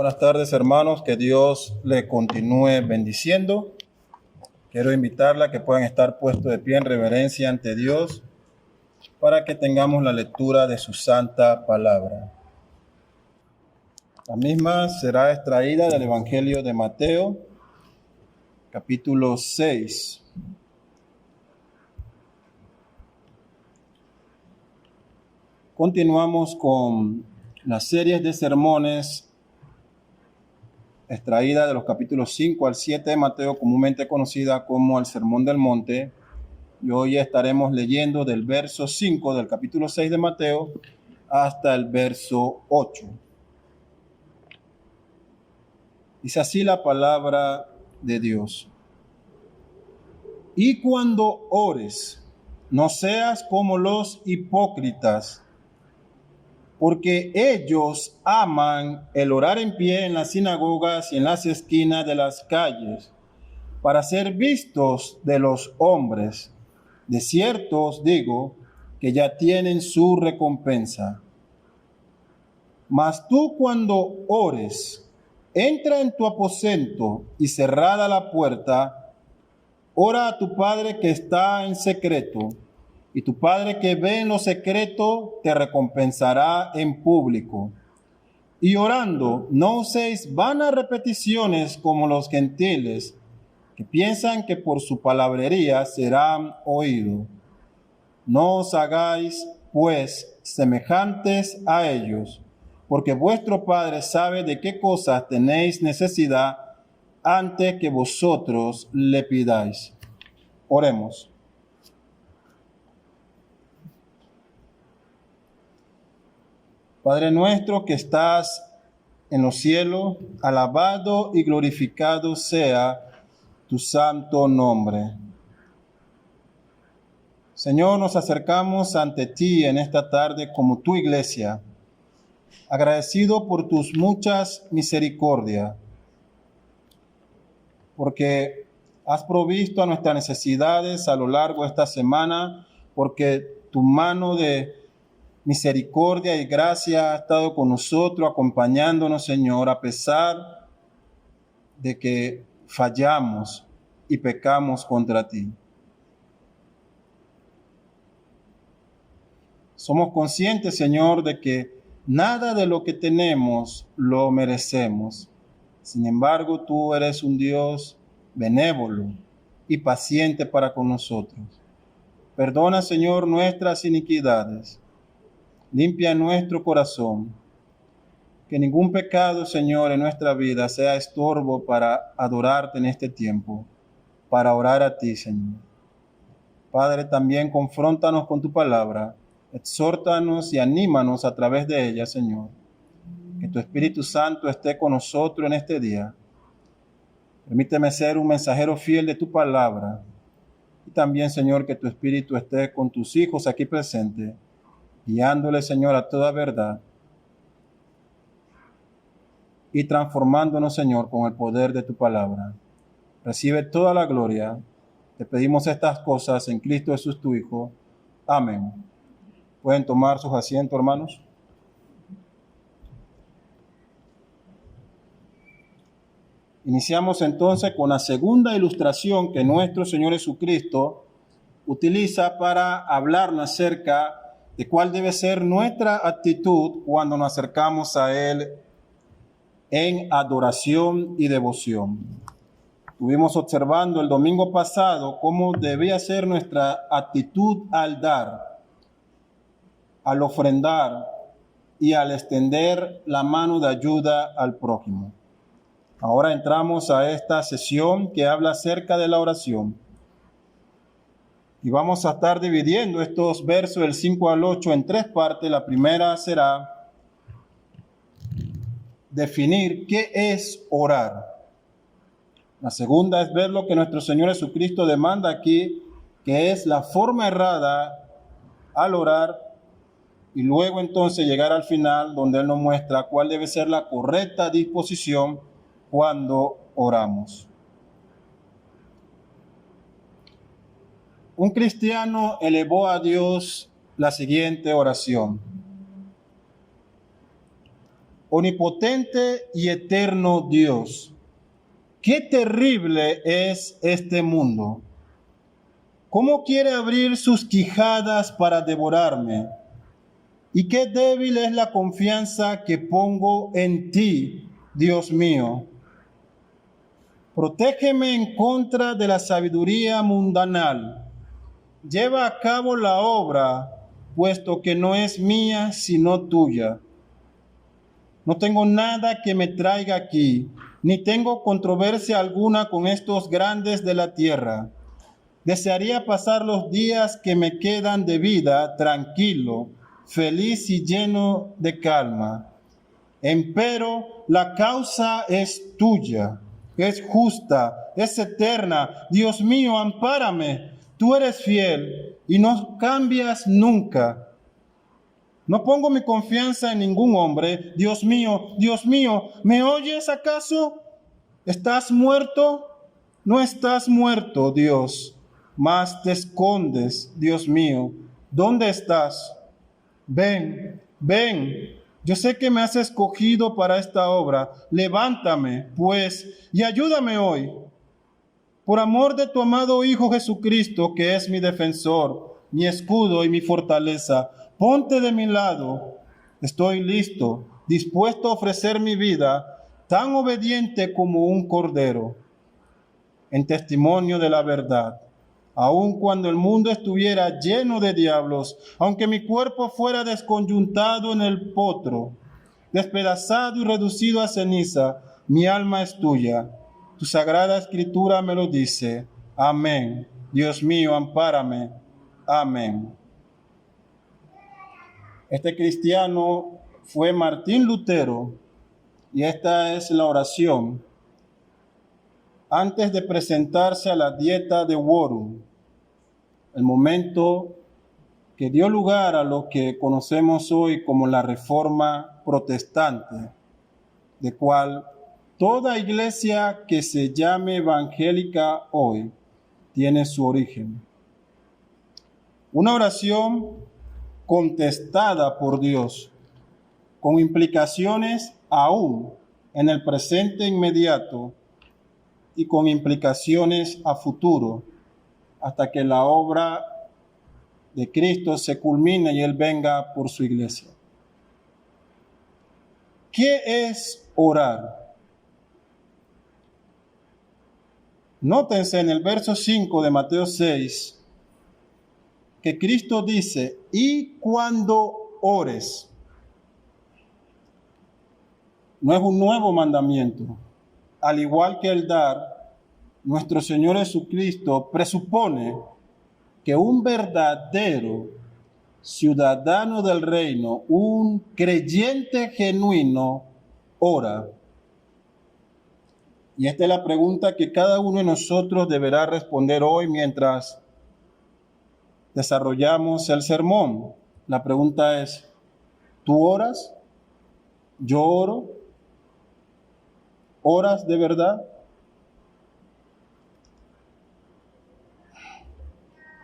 Buenas tardes, hermanos, que Dios le continúe bendiciendo. Quiero invitarla a que puedan estar puestos de pie en reverencia ante Dios para que tengamos la lectura de su santa palabra. La misma será extraída del Evangelio de Mateo, capítulo 6. Continuamos con las series de sermones extraída de los capítulos 5 al 7 de Mateo, comúnmente conocida como el Sermón del Monte. Y hoy estaremos leyendo del verso 5 del capítulo 6 de Mateo hasta el verso 8. Dice así la palabra de Dios. Y cuando ores, no seas como los hipócritas, porque ellos aman el orar en pie en las sinagogas y en las esquinas de las calles, para ser vistos de los hombres. De cierto os digo que ya tienen su recompensa. Mas tú, cuando ores, entra en tu aposento y cerrada la puerta, ora a tu Padre que está en secreto, y tu Padre que ve en lo secreto te recompensará en público. Y orando, no uséis vanas repeticiones como los gentiles, que piensan que por su palabrería serán oídos. No os hagáis, pues, semejantes a ellos, porque vuestro Padre sabe de qué cosas tenéis necesidad antes que vosotros le pidáis. Oremos. Padre nuestro que estás en los cielos, alabado y glorificado sea tu santo nombre. Señor, nos acercamos ante ti en esta tarde como tu iglesia, agradecido por tus muchas misericordias, porque has provisto a nuestras necesidades a lo largo de esta semana, porque tu mano de misericordia y gracia ha estado con nosotros, acompañándonos, Señor, a pesar de que fallamos y pecamos contra ti. Somos conscientes, Señor, de que nada de lo que tenemos lo merecemos. Sin embargo, tú eres un Dios benévolo y paciente para con nosotros. Perdona, Señor, nuestras iniquidades. Limpia nuestro corazón. Que ningún pecado, Señor, en nuestra vida sea estorbo para adorarte en este tiempo, para orar a ti, Señor. Padre, también confróntanos con tu palabra. Exhórtanos y anímanos a través de ella, Señor. Que tu Espíritu Santo esté con nosotros en este día. Permíteme ser un mensajero fiel de tu palabra. Y también, Señor, que tu Espíritu esté con tus hijos aquí presentes, guiándoles, Señor, a toda verdad. Y transformándonos, Señor, con el poder de tu palabra. Recibe toda la gloria. Te pedimos estas cosas en Cristo Jesús, tu Hijo. Amén. ¿Pueden tomar sus asientos, hermanos? Iniciamos entonces con la segunda ilustración que nuestro Señor Jesucristo utiliza para hablarnos acerca de cuál debe ser nuestra actitud cuando nos acercamos a Él en adoración y devoción. Estuvimos observando el domingo pasado cómo debía ser nuestra actitud al dar, al ofrendar y al extender la mano de ayuda al prójimo. Ahora entramos a esta sesión que habla acerca de la oración. Y vamos a estar dividiendo estos versos del 5 al 8 en tres partes. La primera será definir qué es orar. La segunda es ver lo que nuestro Señor Jesucristo demanda aquí, que es la forma errada al orar. Y luego entonces llegar al final donde Él nos muestra cuál debe ser la correcta disposición cuando oramos. Un cristiano elevó a Dios la siguiente oración: omnipotente y eterno Dios, qué terrible es este mundo. ¿Cómo quiere abrir sus quijadas para devorarme? Y qué débil es la confianza que pongo en ti, Dios mío. Protégeme en contra de la sabiduría mundanal. Lleva a cabo la obra, puesto que no es mía, sino tuya. No tengo nada que me traiga aquí, ni tengo controversia alguna con estos grandes de la tierra. Desearía pasar los días que me quedan de vida tranquilo, feliz y lleno de calma. Empero la causa es tuya, es justa, es eterna. Dios mío, ampárame. Tú eres fiel y no cambias nunca. No pongo mi confianza en ningún hombre. Dios mío, ¿me oyes acaso? ¿Estás muerto? No estás muerto, Dios, mas te escondes, Dios mío. ¿Dónde estás? Ven, ven. Yo sé que me has escogido para esta obra. Levántame, pues, y ayúdame hoy. Por amor de tu amado Hijo Jesucristo, que es mi defensor, mi escudo y mi fortaleza, ponte de mi lado. Estoy listo, dispuesto a ofrecer mi vida, tan obediente como un cordero, en testimonio de la verdad. Aun cuando el mundo estuviera lleno de diablos, aunque mi cuerpo fuera desconyuntado en el potro, despedazado y reducido a ceniza, mi alma es tuya. Tu sagrada escritura me lo dice. Amén. Dios mío, ampárame. Amén. Este cristiano fue Martín Lutero, y esta es la oración antes de presentarse a la dieta de Worum, el momento que dio lugar a lo que conocemos hoy como la Reforma Protestante, de cual toda iglesia que se llame evangélica hoy tiene su origen. Una oración contestada por Dios, con implicaciones aún en el presente inmediato y con implicaciones a futuro, hasta que la obra de Cristo se culmine y Él venga por su iglesia. ¿Qué es orar? Nótense en el verso 5 de Mateo 6 que Cristo dice, y cuando ores. No es un nuevo mandamiento. Al igual que el dar, nuestro Señor Jesucristo presupone que un verdadero ciudadano del reino, un creyente genuino, ora. Y esta es la pregunta que cada uno de nosotros deberá responder hoy mientras desarrollamos el sermón. La pregunta es, ¿tú oras? ¿Yo oro? ¿Oras de verdad?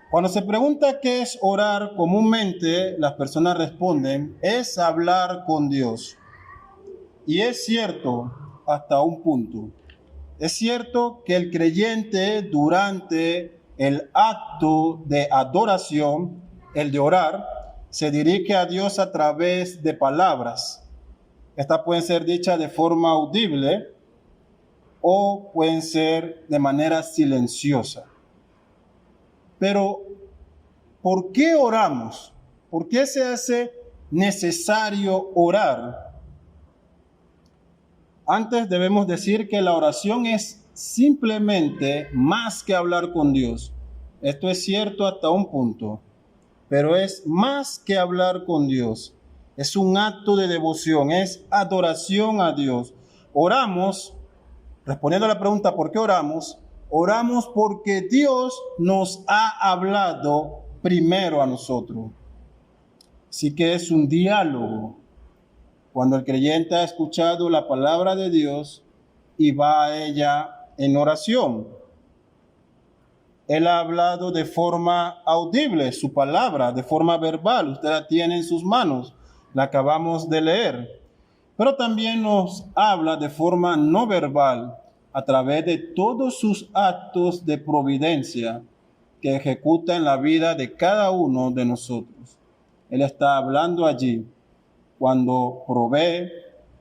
Cuando se pregunta qué es orar, comúnmente las personas responden, es hablar con Dios. Y es cierto hasta un punto. Es cierto que el creyente durante el acto de adoración, el de orar, se dirige a Dios a través de palabras. Estas pueden ser dichas de forma audible o pueden ser de manera silenciosa. Pero, ¿por qué oramos? ¿Por qué se hace necesario orar? Antes debemos decir que la oración es simplemente más que hablar con Dios. Esto es cierto hasta un punto, pero es más que hablar con Dios. Es un acto de devoción, es adoración a Dios. Oramos, respondiendo a la pregunta ¿por qué oramos? Oramos porque Dios nos ha hablado primero a nosotros. Así que es un diálogo. Cuando el creyente ha escuchado la palabra de Dios y va a ella en oración. Él ha hablado de forma audible, su palabra, de forma verbal. Usted la tiene en sus manos, la acabamos de leer. pero también nos habla de forma no verbal a través de todos sus actos de providencia que ejecuta en la vida de cada uno de nosotros. Él está hablando allí cuando provee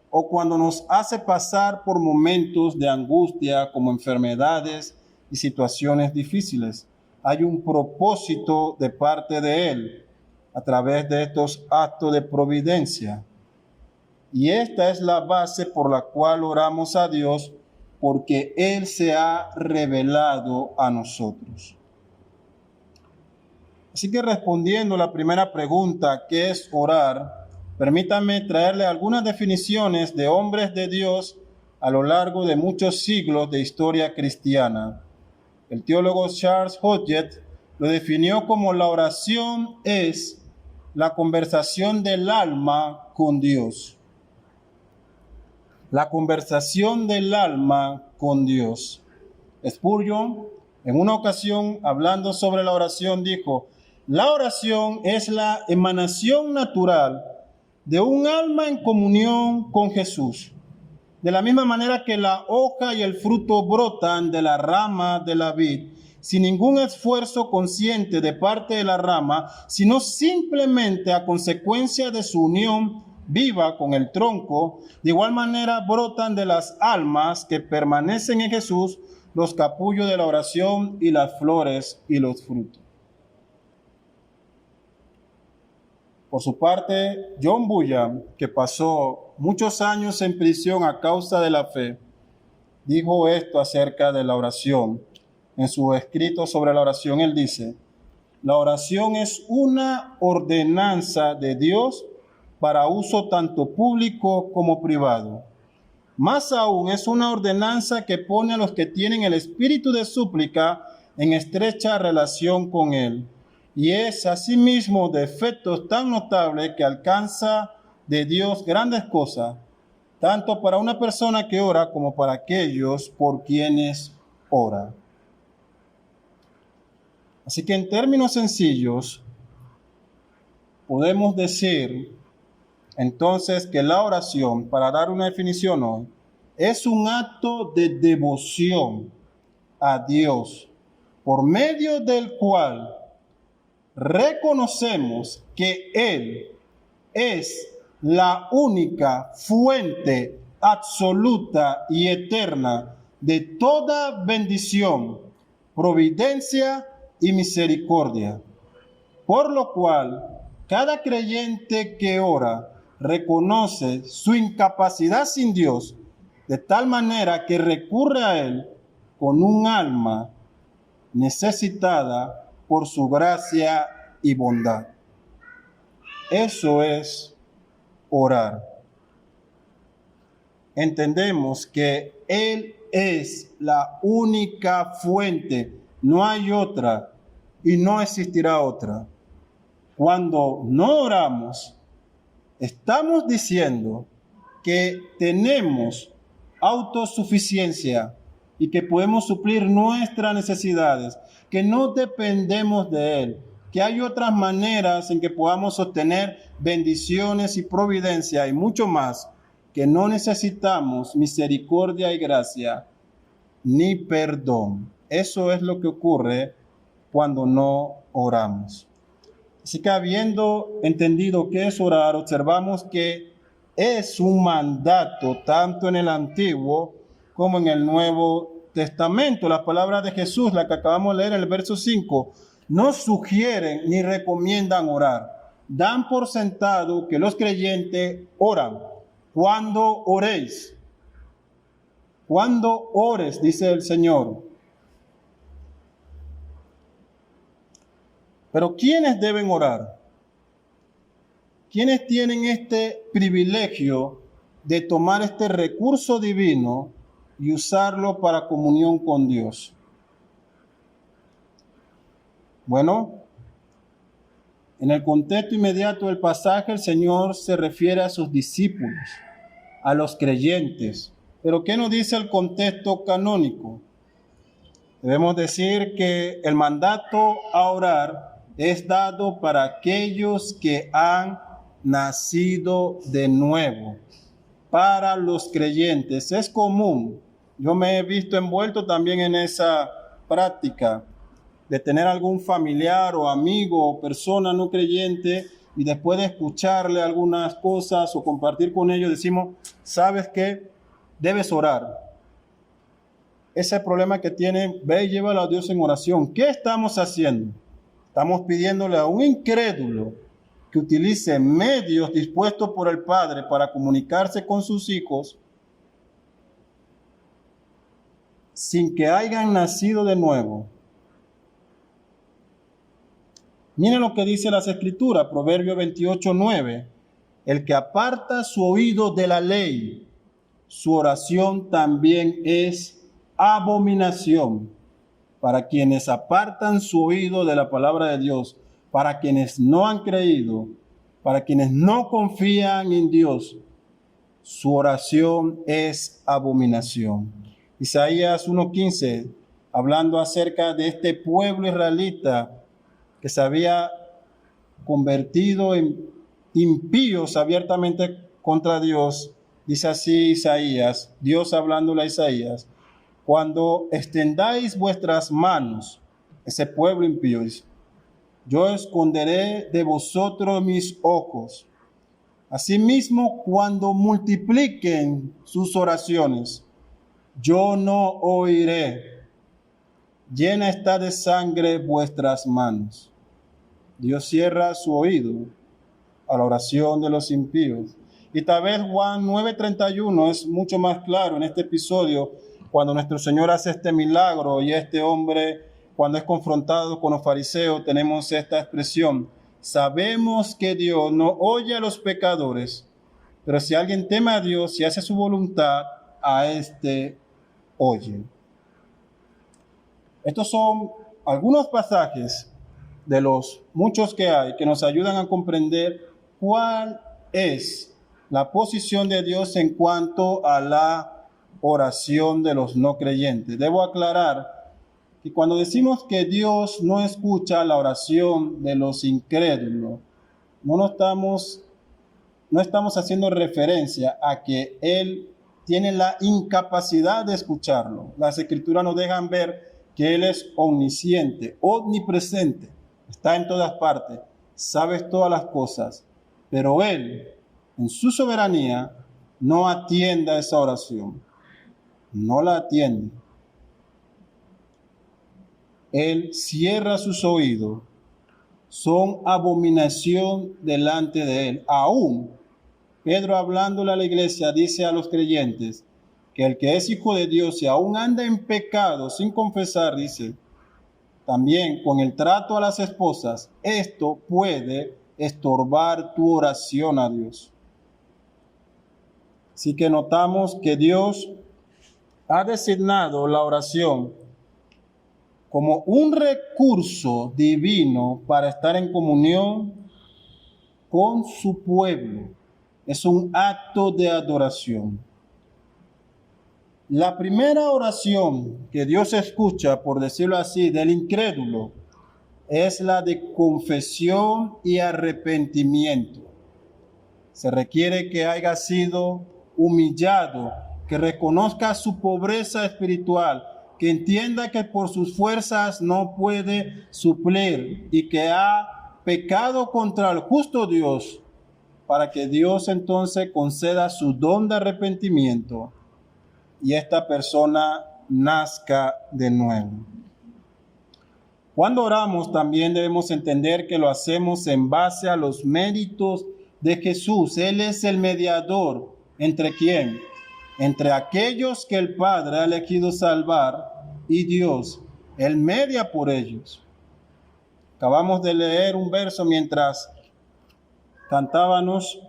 o cuando nos hace pasar por momentos de angustia como enfermedades y situaciones difíciles. Hay un propósito de parte de Él a través de estos actos de providencia. Y esta es la base por la cual oramos a Dios, porque Él se ha revelado a nosotros. Así que respondiendo a la primera pregunta, ¿qué es orar? Permítanme traerle algunas definiciones de hombres de Dios a lo largo de muchos siglos de historia cristiana. El teólogo Charles Hodgett lo definió como la oración es la conversación del alma con Dios. La conversación del alma con Dios. Spurgeon, en una ocasión, hablando sobre la oración, dijo: la oración es la emanación natural de un alma en comunión con Jesús. De la misma manera que la hoja y el fruto brotan de la rama de la vid, sin ningún esfuerzo consciente de parte de la rama, sino simplemente a consecuencia de su unión viva con el tronco, de igual manera brotan de las almas que permanecen en Jesús los capullos de la oración y las flores y los frutos. Por su parte, John Bunyan, que pasó muchos años en prisión a causa de la fe, dijo esto acerca de la oración. En su escrito sobre la oración, él dice: la oración es una ordenanza de Dios para uso tanto público como privado. Más aún, es una ordenanza que pone a los que tienen el espíritu de súplica en estrecha relación con Él. Y es asimismo de efectos tan notable que alcanza de Dios grandes cosas, tanto para una persona que ora como para aquellos por quienes ora. Así que en términos sencillos, podemos decir entonces que la oración, para dar una definición hoy, es un acto de devoción a Dios, por medio del cual reconocemos que Él es la única fuente absoluta y eterna de toda bendición, providencia y misericordia. Por lo cual, cada creyente que ora reconoce su incapacidad sin Dios, de tal manera que recurre a Él con un alma necesitada por su gracia y bondad. Eso es orar. Entendemos que Él es la única fuente, no hay otra y no existirá otra. Cuando no oramos, estamos diciendo que tenemos autosuficiencia y que podemos suplir nuestras necesidades, que no dependemos de Él, que hay otras maneras en que podamos obtener bendiciones y providencia y mucho más, que no necesitamos misericordia y gracia ni perdón. Eso es lo que ocurre cuando no oramos. Así que habiendo entendido qué es orar, observamos que es un mandato tanto en el Antiguo como en el Nuevo Testamento. Las palabras de Jesús, la que acabamos de leer en el verso 5, no sugieren ni recomiendan orar. Dan por sentado que los creyentes oran. Cuando oréis, cuando ores, dice el Señor. Pero ¿quiénes deben orar? ¿Quiénes tienen este privilegio de tomar este recurso divino y usarlo para comunión con Dios? Bueno, en el contexto inmediato del pasaje, el Señor se refiere a sus discípulos, a los creyentes. Pero ¿qué nos dice el contexto canónico? Debemos decir que el mandato a orar es dado para aquellos que han nacido de nuevo. para los creyentes. Es común, yo me he visto envuelto también en esa práctica de tener algún familiar o amigo o persona no creyente y después de escucharle algunas cosas o compartir con ellos decimos, ¿sabes qué? Debes orar. Ese problema que tienen, ve y llévalo a Dios en oración. ¿Qué estamos haciendo? Estamos pidiéndole a un incrédulo que utilice medios dispuestos por el Padre para comunicarse con sus hijos sin que hayan nacido de nuevo. Miren lo que dice las Escrituras, Proverbio 28:9. El que aparta su oído de la ley, su oración también es abominación. Para quienes apartan su oído de la palabra de Dios, para quienes no han creído, para quienes no confían en Dios, su oración es abominación. Isaías 1:15, hablando acerca de este pueblo israelita que se había convertido en impíos abiertamente contra Dios, dice así Isaías, Dios hablándole a Isaías, cuando extendáis vuestras manos, ese pueblo impío, dice, yo esconderé de vosotros mis ojos. Asimismo, cuando multipliquen sus oraciones, yo no oiré. Llena está de sangre vuestras manos. Dios cierra su oído a la oración de los impíos. Y tal vez Juan 9:31 es mucho más claro en este episodio, cuando nuestro Señor hace este milagro y este hombre, cuando es confrontado con los fariseos, tenemos esta expresión: sabemos que Dios no oye a los pecadores, pero si alguien teme a Dios y hace su voluntad, a este oye. Estos son algunos pasajes de los muchos que hay que nos ayudan a comprender cuál es la posición de Dios en cuanto a la oración de los no creyentes. Debo aclarar que cuando decimos que Dios no escucha la oración de los incrédulos, no estamos haciendo referencia a que Él tiene la incapacidad de escucharlo. Las Escrituras nos dejan ver que Él es omnisciente, omnipresente, está en todas partes, sabe todas las cosas, pero Él, en su soberanía, no atiende a esa oración. No la atiende. Él cierra sus oídos. Son abominación delante de Él. Aún Pedro, hablándole a la iglesia, dice a los creyentes que el que es hijo de Dios y aún anda en pecado sin confesar, dice, también con el trato a las esposas, esto puede estorbar tu oración a Dios. Así que notamos que Dios ha designado la oración como un recurso divino para estar en comunión con su pueblo. Es un acto de adoración. La primera oración que Dios escucha, por decirlo así, del incrédulo, es la de confesión y arrepentimiento. Se requiere que haya sido humillado, que reconozca su pobreza espiritual, que entienda que por sus fuerzas no puede suplir y que ha pecado contra el justo Dios, para que Dios entonces conceda su don de arrepentimiento y esta persona nazca de nuevo. Cuando oramos también debemos entender que lo hacemos en base a los méritos de Jesús. Él es el mediador. ¿Entre quién? Entre aquellos que el Padre ha elegido salvar y Dios. Él media por ellos. Acabamos de leer un verso mientras cantábamos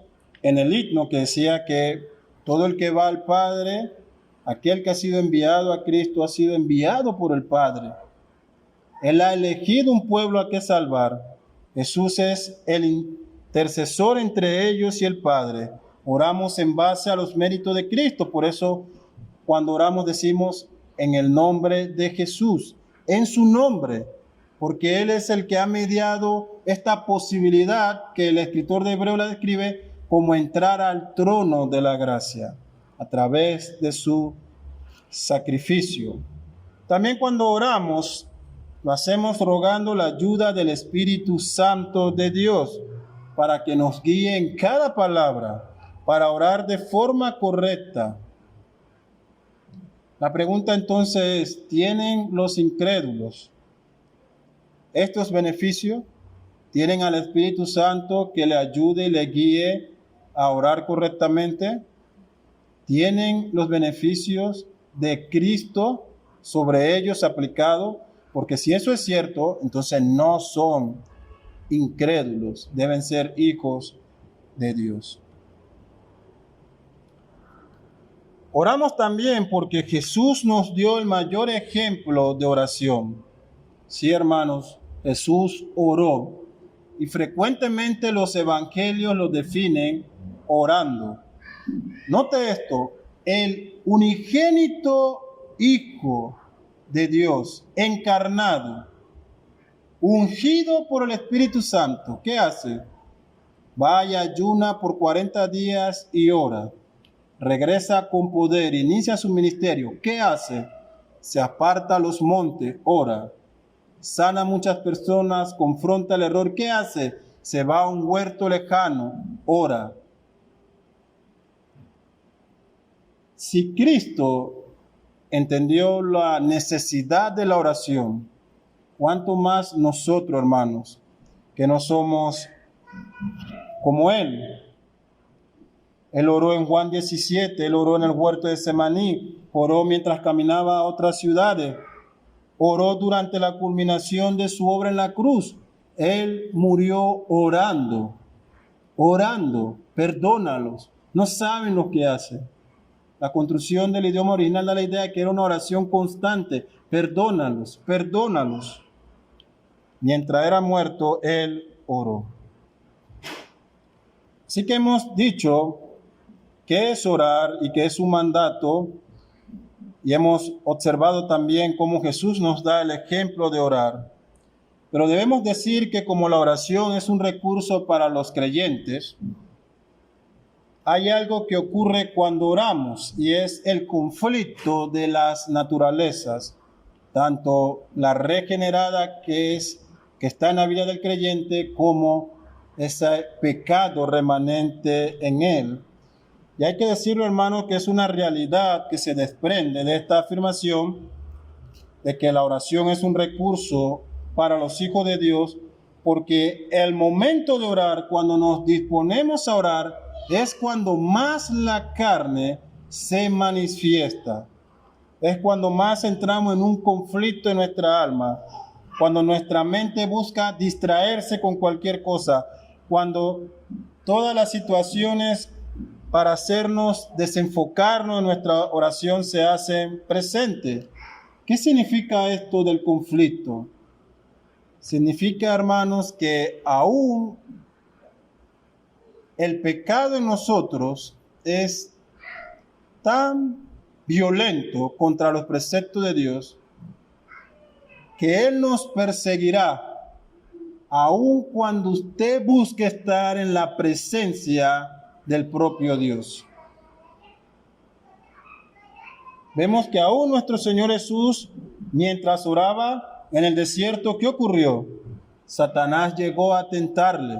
en el himno que decía que todo el que va al Padre, aquel que ha sido enviado a Cristo, ha sido enviado por el Padre. Él ha elegido un pueblo a que salvar. Jesús es el intercesor entre ellos y el Padre. Oramos en base a los méritos de Cristo. Por eso, cuando oramos decimos en el nombre de Jesús, en su nombre, porque Él es el que ha mediado esta posibilidad que el escritor de Hebreo la describe como entrar al trono de la gracia a través de su sacrificio. También cuando oramos, lo hacemos rogando la ayuda del Espíritu Santo de Dios para que nos guíe en cada palabra, para orar de forma correcta. La pregunta entonces es, ¿tienen los incrédulos estos beneficios? ¿Tienen al Espíritu Santo que le ayude y le guíe a orar correctamente? ¿Tienen los beneficios de Cristo sobre ellos aplicados? Porque si eso es cierto, entonces no son incrédulos, deben ser hijos de Dios. Oramos también porque Jesús nos dio el mayor ejemplo de oración. Sí, hermanos, Jesús oró y frecuentemente los evangelios lo definen orando. Note esto, el unigénito Hijo de Dios, encarnado, ungido por el Espíritu Santo, ¿qué hace? Va y ayuna por 40 días y ora. Regresa con poder, inicia su ministerio. ¿Qué hace? Se aparta a los montes, ora. Sana a muchas personas, confronta el error. ¿Qué hace? Se va a un huerto lejano, ora. Si Cristo entendió la necesidad de la oración, ¿cuánto más nosotros, hermanos, que no somos como Él? Él oró en Juan 17, Él oró en el huerto de Semaní, oró mientras caminaba a otras ciudades, oró durante la culminación de su obra en la cruz. Él murió orando, perdónalos, no saben lo que hacen. La construcción del idioma original da la idea de que era una oración constante, perdónalos. Mientras era muerto, Él oró. Así que hemos dicho qué es orar y qué es un mandato, y hemos observado también cómo Jesús nos da el ejemplo de orar. Pero debemos decir que como la oración es un recurso para los creyentes, hay algo que ocurre cuando oramos y es el conflicto de las naturalezas, tanto la regenerada que está en la vida del creyente como ese pecado remanente en él. Y hay que decirlo, hermano, que es una realidad que se desprende de esta afirmación de que la oración es un recurso para los hijos de Dios, porque el momento de orar, cuando nos disponemos a orar, es cuando más la carne se manifiesta. Es cuando más entramos en un conflicto en nuestra alma, cuando nuestra mente busca distraerse con cualquier cosa, cuando todas las situaciones para hacernos desenfocarnos en nuestra oración se hacen presentes. ¿Qué significa esto del conflicto? Significa, hermanos, que aún el pecado en nosotros es tan violento contra los preceptos de Dios que Él nos perseguirá aun cuando usted busque estar en la presencia del propio Dios. Vemos que aún nuestro Señor Jesús, mientras oraba en el desierto, ¿qué ocurrió? Satanás llegó a tentarle,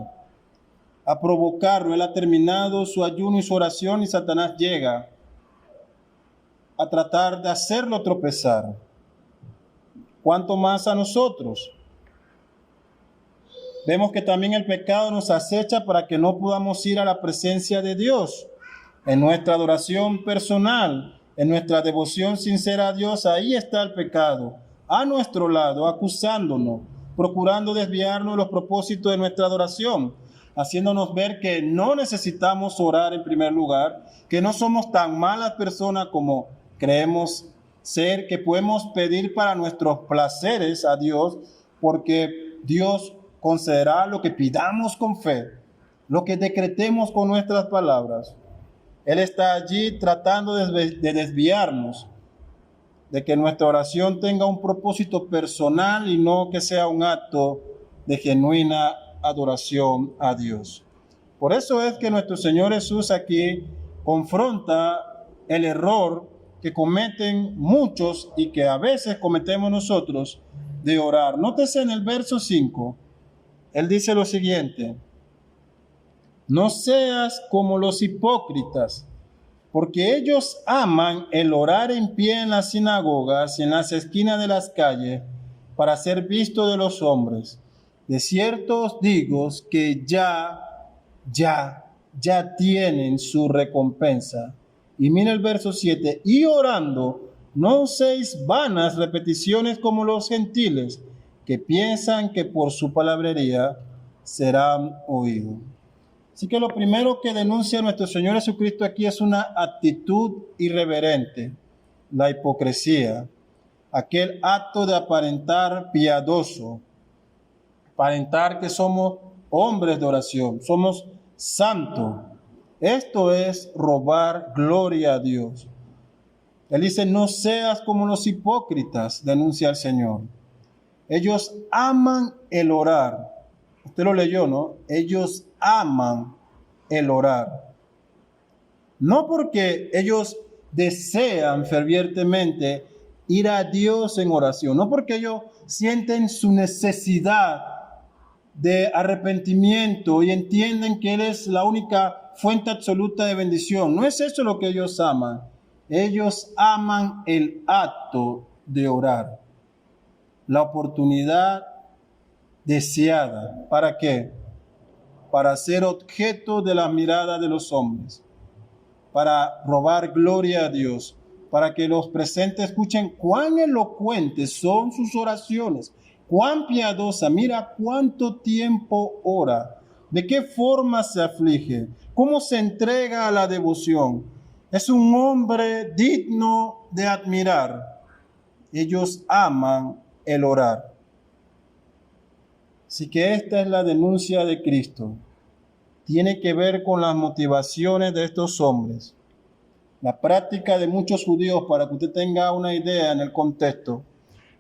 a provocarlo. Él ha terminado su ayuno y su oración y Satanás llega a tratar de hacerlo tropezar. ¿Cuánto más a nosotros? Vemos que también el pecado nos acecha para que no podamos ir a la presencia de Dios. En nuestra adoración personal, en nuestra devoción sincera a Dios, ahí está el pecado, a nuestro lado, acusándonos, procurando desviarnos de los propósitos de nuestra adoración, haciéndonos ver que no necesitamos orar en primer lugar, que no somos tan malas personas como creemos ser, que podemos pedir para nuestros placeres a Dios, porque Dios concederá lo que pidamos con fe, lo que decretemos con nuestras palabras. Él está allí tratando de desviarnos, de que nuestra oración tenga un propósito personal y no que sea un acto de genuina adoración a Dios. Por eso es que nuestro Señor Jesús aquí confronta el error que cometen muchos y que a veces cometemos nosotros de orar. Nótese en el verso 5, Él dice lo siguiente: no seas como los hipócritas, porque ellos aman el orar en pie en las sinagogas y en las esquinas de las calles para ser visto de los hombres. De cierto os digo que ya tienen su recompensa. Y mira el verso 7, y orando, no uséis vanas repeticiones como los gentiles, que piensan que por su palabrería serán oídos. Así que lo primero que denuncia nuestro Señor Jesucristo aquí es una actitud irreverente, la hipocresía, aquel acto de aparentar piadoso, aparentar que somos hombres de oración, somos santos. Esto es robar gloria a Dios. Él dice, no seas como los hipócritas, denuncia el Señor. Ellos aman el orar. Usted lo leyó, ¿no? Ellos aman el orar. No porque ellos desean fervientemente ir a Dios en oración, no porque ellos sienten su necesidad de arrepentimiento y entienden que Él es la única fuente absoluta de bendición. No es eso lo que ellos aman. Ellos aman el acto de orar, la oportunidad deseada. ¿Para qué? Para ser objeto de la mirada de los hombres, para robar gloria a Dios, para que los presentes escuchen cuán elocuentes son sus oraciones, cuán piadosa, mira cuánto tiempo ora, de qué forma se aflige, cómo se entrega a la devoción. Es un hombre digno de admirar. Ellos aman el orar. Así que esta es la denuncia de Cristo. Tiene que ver con las motivaciones de estos hombres. La práctica de muchos judíos, para que usted tenga una idea en el contexto,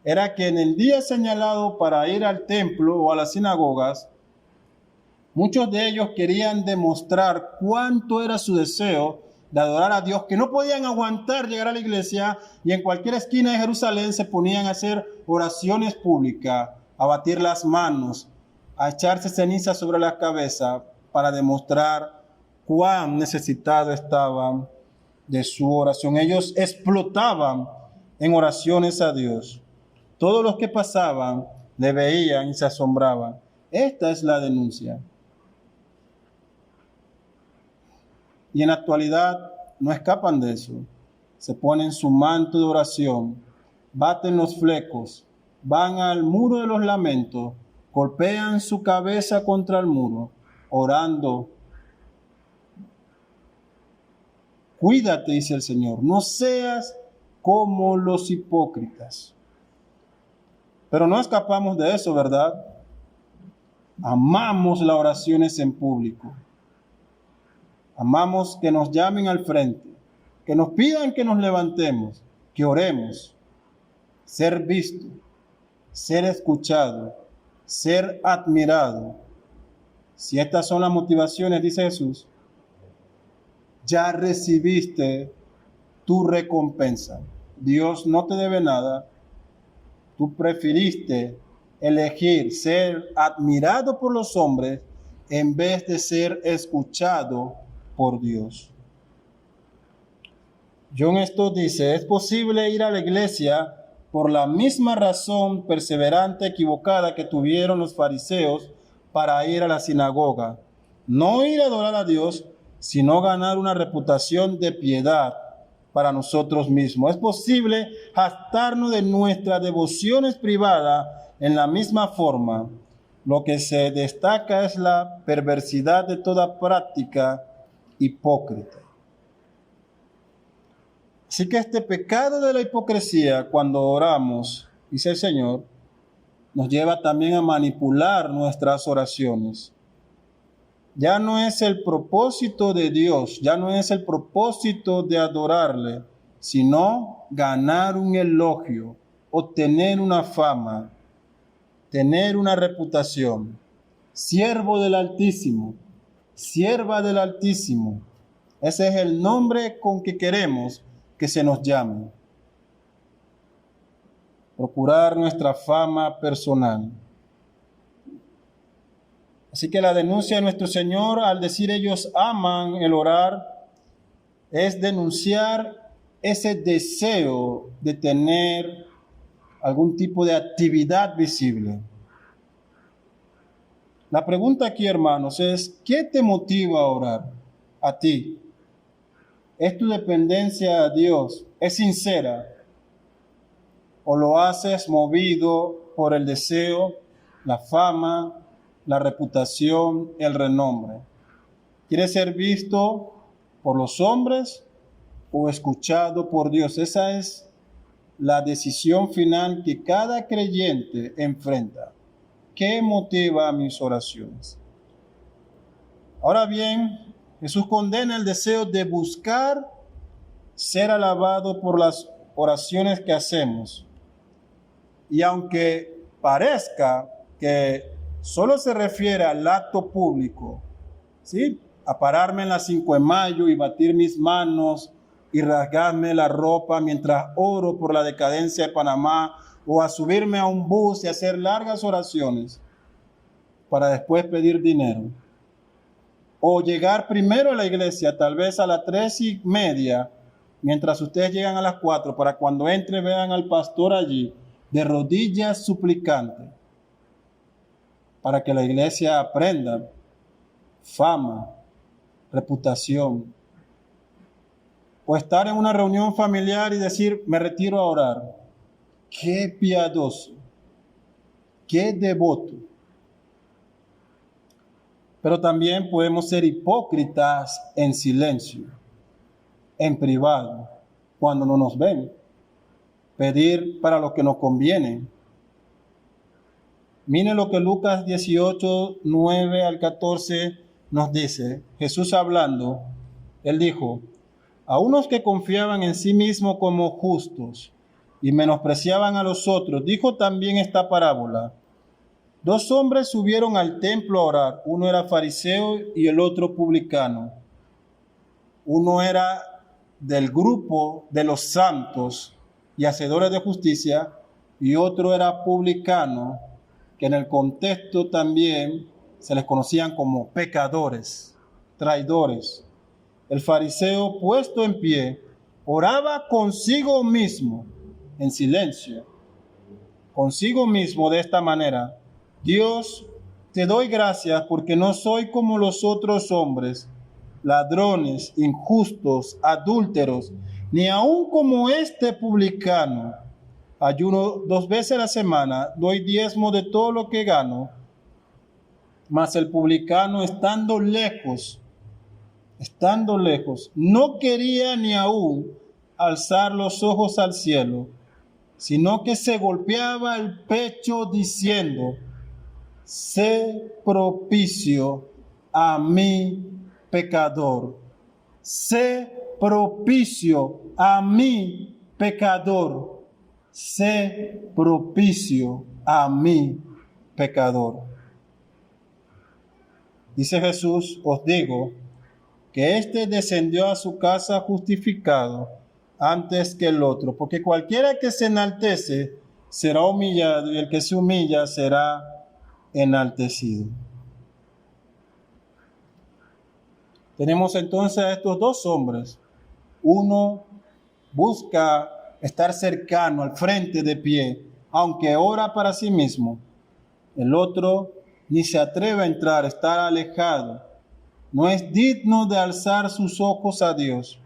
era que en el día señalado para ir al templo o a las sinagogas, muchos de ellos querían demostrar cuánto era su deseo de adorar a Dios, que no podían aguantar llegar a la iglesia y en cualquier esquina de Jerusalén se ponían a hacer oraciones públicas, a batir las manos, a echarse ceniza sobre la cabeza para demostrar cuán necesitados estaban de su oración. Ellos explotaban en oraciones a Dios. Todos los que pasaban le veían y se asombraban. Esta es la denuncia. Y en la actualidad no escapan de eso. Se ponen su manto de oración, baten los flecos, van al muro de los lamentos, golpean su cabeza contra el muro, orando. Cuídate, dice el Señor, no seas como los hipócritas. Pero no escapamos de eso, ¿verdad? Amamos las oraciones en público. Amamos que nos llamen al frente, que nos pidan que nos levantemos, que oremos, ser visto, ser escuchado, ser admirado. Si estas son las motivaciones, dice Jesús, ya recibiste tu recompensa. Dios no te debe nada. Tú preferiste elegir ser admirado por los hombres en vez de ser escuchado por Dios. John Stott dice, es posible ir a la iglesia por la misma razón perseverante equivocada que tuvieron los fariseos para ir a la sinagoga. No ir a adorar a Dios, sino ganar una reputación de piedad para nosotros mismos. Es posible jactarnos de nuestras devociones privadas en la misma forma. Lo que se destaca es la perversidad de toda práctica hipócrita. Así que este pecado de la hipocresía, cuando oramos, dice el Señor, nos lleva también a manipular nuestras oraciones. Ya no es el propósito de Dios, ya no es el propósito de adorarle, sino ganar un elogio, obtener una fama, tener una reputación. Siervo del Altísimo, sierva del Altísimo. Ese es el nombre con que queremos que se nos llame. Procurar nuestra fama personal. Así que la denuncia de nuestro Señor al decir ellos aman el orar es denunciar ese deseo de tener algún tipo de actividad visible. La pregunta aquí, hermanos, es ¿qué te motiva a orar a ti? ¿Es tu dependencia a Dios? ¿Es sincera? ¿O lo haces movido por el deseo, la fama, la reputación, el renombre? ¿Quieres ser visto por los hombres o escuchado por Dios? Esa es la decisión final que cada creyente enfrenta. ¿Qué motiva mis oraciones? Ahora bien, Jesús condena el deseo de buscar ser alabado por las oraciones que hacemos. Y aunque parezca que solo se refiere al acto público, ¿sí? A pararme en la 5 de mayo y batir mis manos y rasgarme la ropa mientras oro por la decadencia de Panamá, o a subirme a un bus y hacer largas oraciones para después pedir dinero, o llegar primero a la iglesia, tal vez a las 3:30, mientras ustedes llegan a las 4, para cuando entre vean al pastor allí, de rodillas suplicante, para que la iglesia aprenda fama, reputación. O estar en una reunión familiar y decir, me retiro a orar. Qué piadoso, qué devoto. Pero también podemos ser hipócritas en silencio, en privado, cuando no nos ven. Pedir para lo que nos conviene. Miren lo que Lucas 18, 9 al 14 nos dice. Jesús hablando, él dijo, a unos que confiaban en sí mismos como justos y menospreciaban a los otros, dijo también esta parábola. 2 hombres subieron al templo a orar. Uno era fariseo y el otro publicano. Uno era del grupo de los santos y hacedores de justicia, y otro era publicano, que en el contexto también se les conocían como pecadores, traidores. El fariseo, puesto en pie, oraba consigo mismo, en silencio, consigo mismo de esta manera: Dios, te doy gracias porque no soy como los otros hombres, ladrones, injustos, adúlteros, ni aun como este publicano. Ayuno 2 veces a la semana, doy diezmo de todo lo que gano. Mas el publicano, estando lejos, no quería ni aún alzar los ojos al cielo, sino que se golpeaba el pecho diciendo, sé propicio a mí, pecador. Sé propicio a mí, pecador. Sé propicio a mí, pecador. Dice Jesús, os digo que éste descendió a su casa justificado antes que el otro, porque cualquiera que se enaltece será humillado y el que se humilla será enaltecido. Tenemos entonces a estos 2 hombres. Uno busca estar cercano, al frente, de pie, aunque ora para sí mismo. El otro ni se atreve a entrar, está alejado. No es digno de alzar sus ojos a Dios.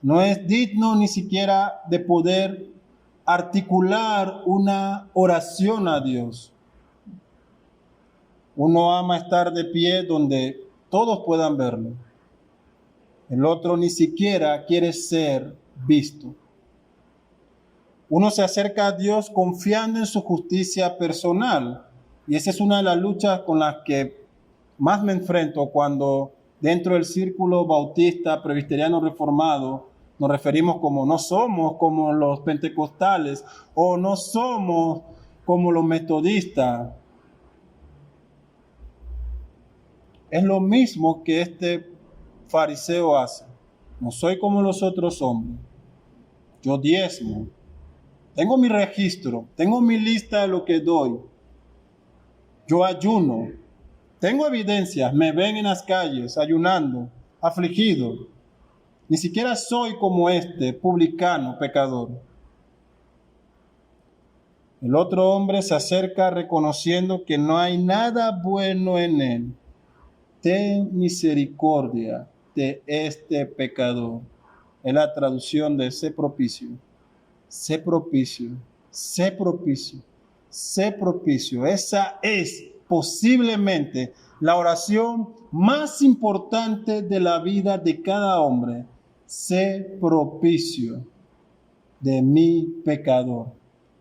No es digno ni siquiera de poder articular una oración a Dios. Uno ama estar de pie donde todos puedan verlo. El otro ni siquiera quiere ser visto. Uno se acerca a Dios confiando en su justicia personal. Y esa es una de las luchas con las que más me enfrento cuando dentro del círculo bautista, presbiteriano, reformado, nos referimos como no somos como los pentecostales o no somos como los metodistas. Es lo mismo que este fariseo hace. No soy como los otros hombres. Yo diezmo. Tengo mi registro. Tengo mi lista de lo que doy. Yo ayuno. Tengo evidencias. Me ven en las calles ayunando, afligido. Ni siquiera soy como este publicano pecador. El otro hombre se acerca reconociendo que no hay nada bueno en él. Ten misericordia de este pecador. Es la traducción de sé propicio. Sé propicio. Sé propicio. Sé propicio. Esa es posiblemente la oración más importante de la vida de cada hombre. Sé propicio de mi pecador.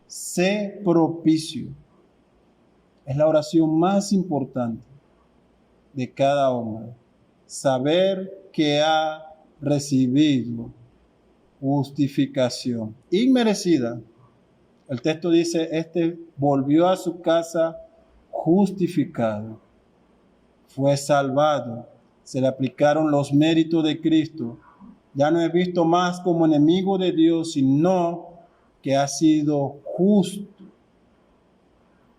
Sé propicio. Es la oración más importante de cada hombre. Saber que ha recibido justificación inmerecida. El texto dice, este volvió a su casa justificado. Fue salvado. Se le aplicaron los méritos de Cristo. Ya no es visto más como enemigo de Dios, sino que ha sido justo.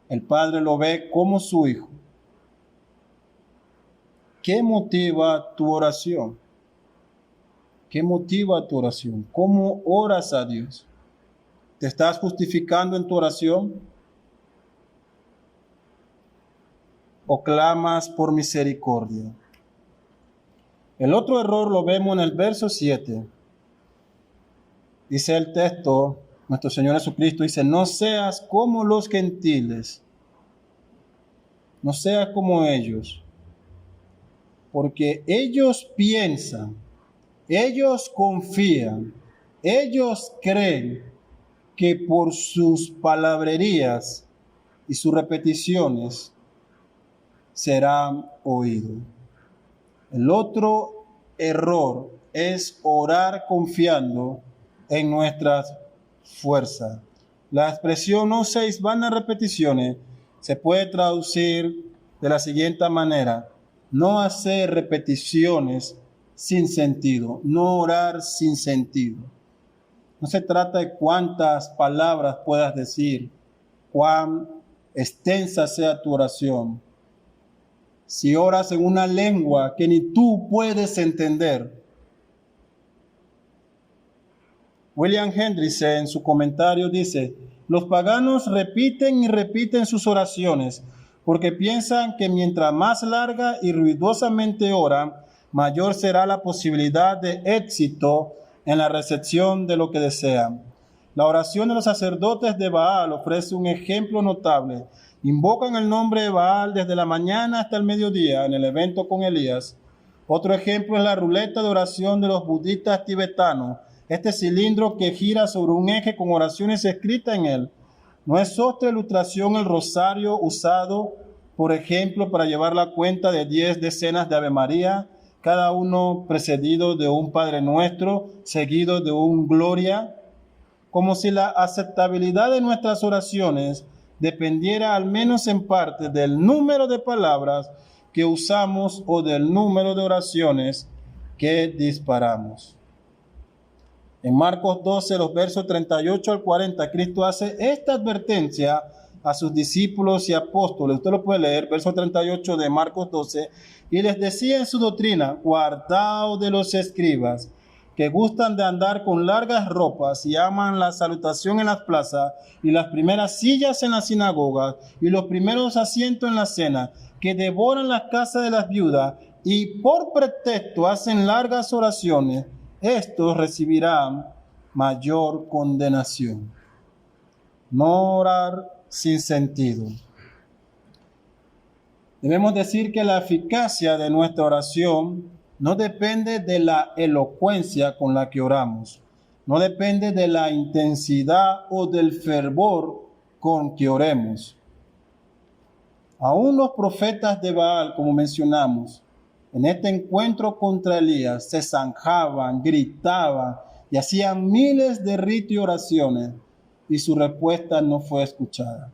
El Padre lo ve como su hijo. ¿Qué motiva tu oración? ¿Qué motiva tu oración? ¿Cómo oras a Dios? ¿Te estás justificando en tu oración? ¿O clamas por misericordia? El otro error lo vemos en el verso 7. Dice el texto, nuestro Señor Jesucristo dice, no seas como los gentiles, no seas como ellos, porque ellos piensan, ellos confían, ellos creen que por sus palabrerías y sus repeticiones serán oídos. El otro error es orar confiando en nuestras fuerzas. La expresión no seis vanas repeticiones se puede traducir de la siguiente manera: no hacer repeticiones sin sentido, no orar sin sentido. No se trata de cuántas palabras puedas decir, cuán extensa sea tu oración. Si oras en una lengua que ni tú puedes entender. William Hendriksen en su comentario dice, los paganos repiten y repiten sus oraciones porque piensan que mientras más larga y ruidosamente oran, mayor será la posibilidad de éxito en la recepción de lo que desean. La oración de los sacerdotes de Baal ofrece un ejemplo notable. Invocan el nombre de Baal desde la mañana hasta el mediodía en el evento con Elías. Otro ejemplo es la ruleta de oración de los budistas tibetanos. Este cilindro que gira sobre un eje con oraciones escritas en él. No es otra ilustración el rosario usado, por ejemplo, para llevar la cuenta de 10 decenas de Ave María, cada uno precedido de un Padre Nuestro, seguido de un Gloria, como si la aceptabilidad de nuestras oraciones dependiera al menos en parte del número de palabras que usamos o del número de oraciones que disparamos. En Marcos 12, los versos 38 al 40, Cristo hace esta advertencia a sus discípulos y apóstoles. Usted lo puede leer, verso 38 de Marcos 12. Y les decía en su doctrina, guardaos de los escribas, que gustan de andar con largas ropas y aman la salutación en las plazas y las primeras sillas en las sinagogas y los primeros asientos en la cena, que devoran las casas de las viudas y por pretexto hacen largas oraciones. Estos recibirán mayor condenación. No orar sin sentido. Debemos decir que la eficacia de nuestra oración no depende de la elocuencia con la que oramos, no depende de la intensidad o del fervor con que oremos. Aún los profetas de Baal, como mencionamos, en este encuentro contra Elías, se zanjaban, gritaban y hacían miles de ritos y oraciones, y su respuesta no fue escuchada.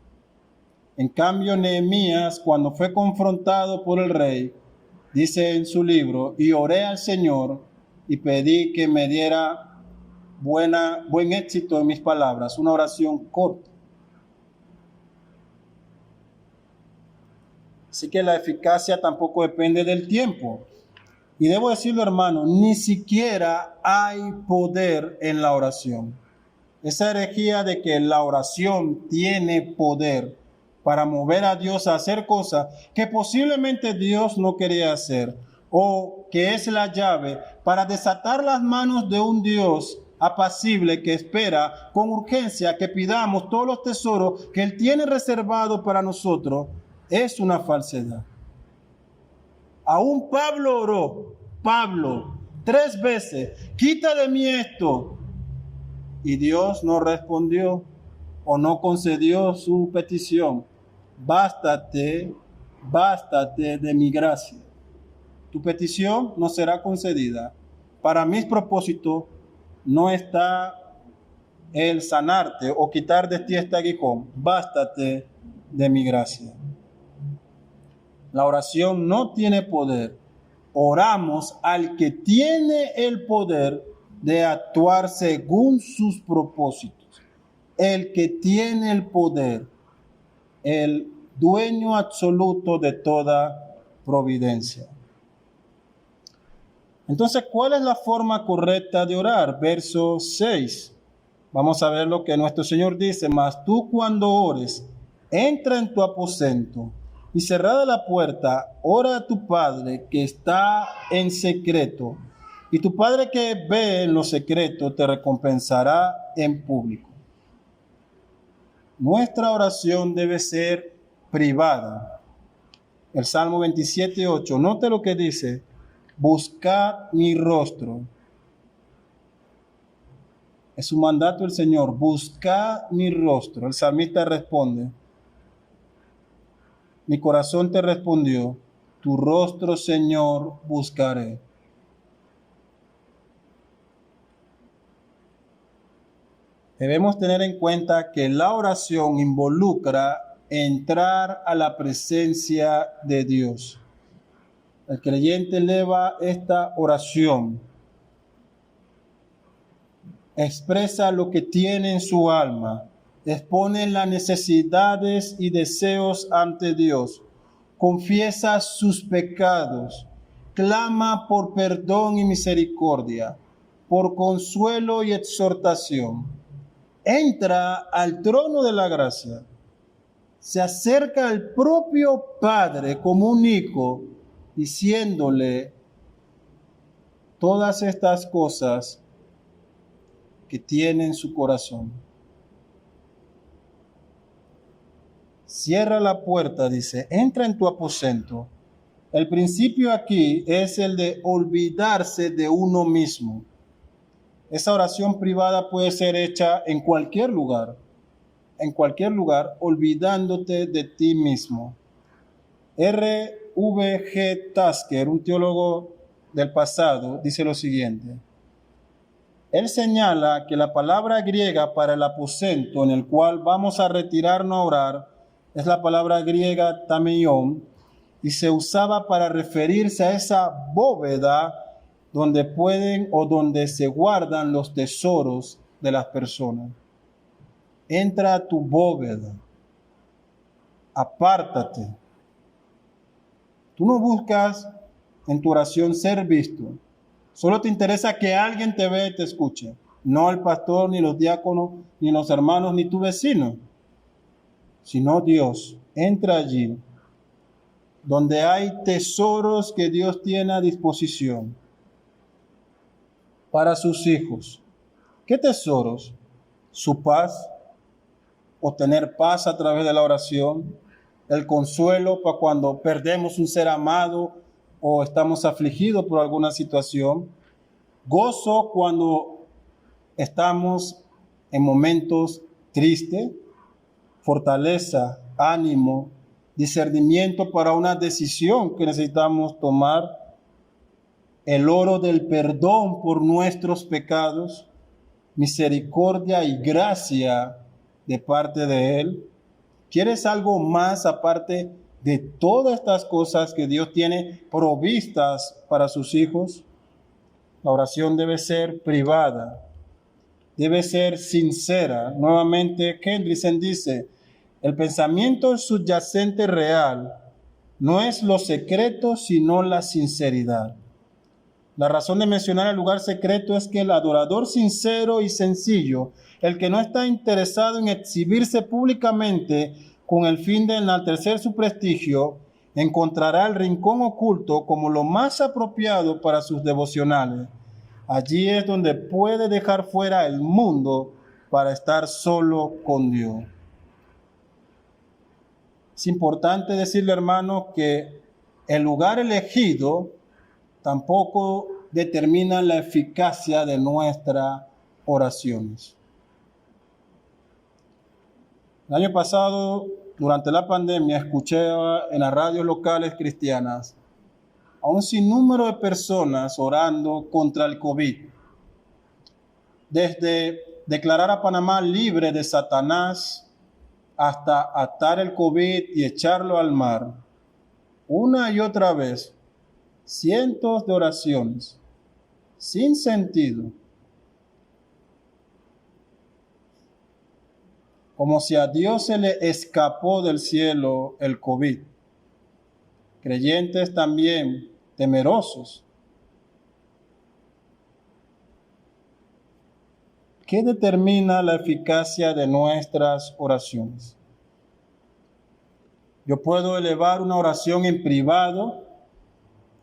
En cambio, Nehemías, cuando fue confrontado por el rey, Dice en su libro, y oré al Señor y pedí que me diera buen éxito en mis palabras, una oración corta. Así que la eficacia tampoco depende del tiempo. Y debo decirlo, hermano, ni siquiera hay poder en la oración. Esa herejía de que la oración tiene poder para mover a Dios a hacer cosas que posiblemente Dios no quería hacer, o que es la llave para desatar las manos de un Dios apacible que espera con urgencia que pidamos todos los tesoros que Él tiene reservados para nosotros, es una falsedad. Aún Pablo oró, 3 veces, quita de mí esto. Y Dios no respondió o no concedió su petición. Bástate de mi gracia. Tu petición no será concedida. Para mis propósitos no está el sanarte o quitar de ti este aguijón. Bástate de mi gracia. La oración no tiene poder. Oramos al que tiene el poder de actuar según sus propósitos. El que tiene el poder, el dueño absoluto de toda providencia. Entonces, ¿cuál es la forma correcta de orar? Verso 6. Vamos a ver lo que nuestro Señor dice. Mas tú cuando ores, entra en tu aposento y cerrada la puerta, ora a tu Padre que está en secreto. Y tu Padre que ve en lo secreto te recompensará en público. Nuestra oración debe ser privada. El Salmo 27:8, note lo que dice: buscad mi rostro. Es un mandato del Señor, buscad mi rostro. El salmista responde: mi corazón te respondió, tu rostro, Señor, buscaré. Debemos tener en cuenta que la oración involucra entrar a la presencia de Dios. El creyente eleva esta oración, expresa lo que tiene en su alma, expone las necesidades y deseos ante Dios, confiesa sus pecados, clama por perdón y misericordia, por consuelo y exhortación. Entra al trono de la gracia, se acerca al propio Padre como un hijo, diciéndole todas estas cosas que tiene en su corazón. Cierra la puerta, dice, entra en tu aposento. El principio aquí es el de olvidarse de uno mismo. Esa oración privada puede ser hecha en cualquier lugar, olvidándote de ti mismo. R.V.G. Tasker, un teólogo del pasado, dice lo siguiente. Él señala que la palabra griega para el aposento en el cual vamos a retirarnos a orar es la palabra griega tameion y se usaba para referirse a esa bóveda donde pueden o donde se guardan los tesoros de las personas. Entra a tu bóveda, apártate. Tú no buscas en tu oración ser visto. Solo te interesa que alguien te vea y te escuche. No el pastor, ni los diáconos, ni los hermanos, ni tu vecino. Sino Dios. Entra allí, donde hay tesoros que Dios tiene a disposición para sus hijos. ¿Qué tesoros? Su paz, obtener paz a través de la oración, el consuelo para cuando perdemos un ser amado o estamos afligidos por alguna situación, gozo cuando estamos en momentos tristes, fortaleza, ánimo, discernimiento para una decisión que necesitamos tomar, el oro del perdón por nuestros pecados, misericordia y gracia de parte de Él. ¿Quieres algo más aparte de todas estas cosas que Dios tiene provistas para sus hijos? La oración debe ser privada, debe ser sincera. Nuevamente, Hendrickson dice, el pensamiento subyacente real no es lo secreto, sino la sinceridad. La razón de mencionar el lugar secreto es que el adorador sincero y sencillo, el que no está interesado en exhibirse públicamente con el fin de enaltecer su prestigio, encontrará el rincón oculto como lo más apropiado para sus devocionales. Allí es donde puede dejar fuera el mundo para estar solo con Dios. Es importante decirle, hermano, que el lugar elegido tampoco determina la eficacia de nuestras oraciones. El año pasado, durante la pandemia, escuché en las radios locales cristianas a un sinnúmero de personas orando contra el COVID. Desde declarar a Panamá libre de Satanás hasta atar el COVID y echarlo al mar. Una y otra vez, cientos de oraciones sin sentido, como si a Dios se le escapó del cielo el COVID. Creyentes también temerosos. ¿Qué determina la eficacia de nuestras oraciones? Yo puedo elevar una oración en privado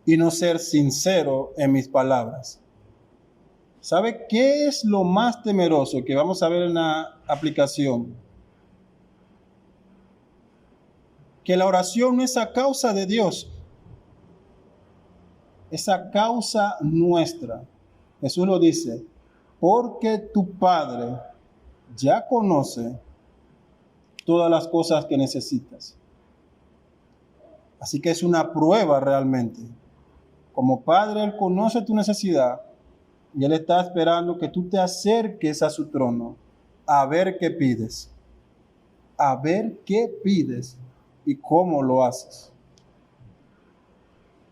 y no ser sincero en mis palabras. ¿Sabe qué es lo más temeroso que vamos a ver en la aplicación? Que la oración no es a causa de Dios, es a causa nuestra. Jesús lo dice, porque tu Padre ya conoce todas las cosas que necesitas. Así que es una prueba realmente. Como Padre, Él conoce tu necesidad y Él está esperando que tú te acerques a su trono a ver qué pides. A ver qué pides y cómo lo haces.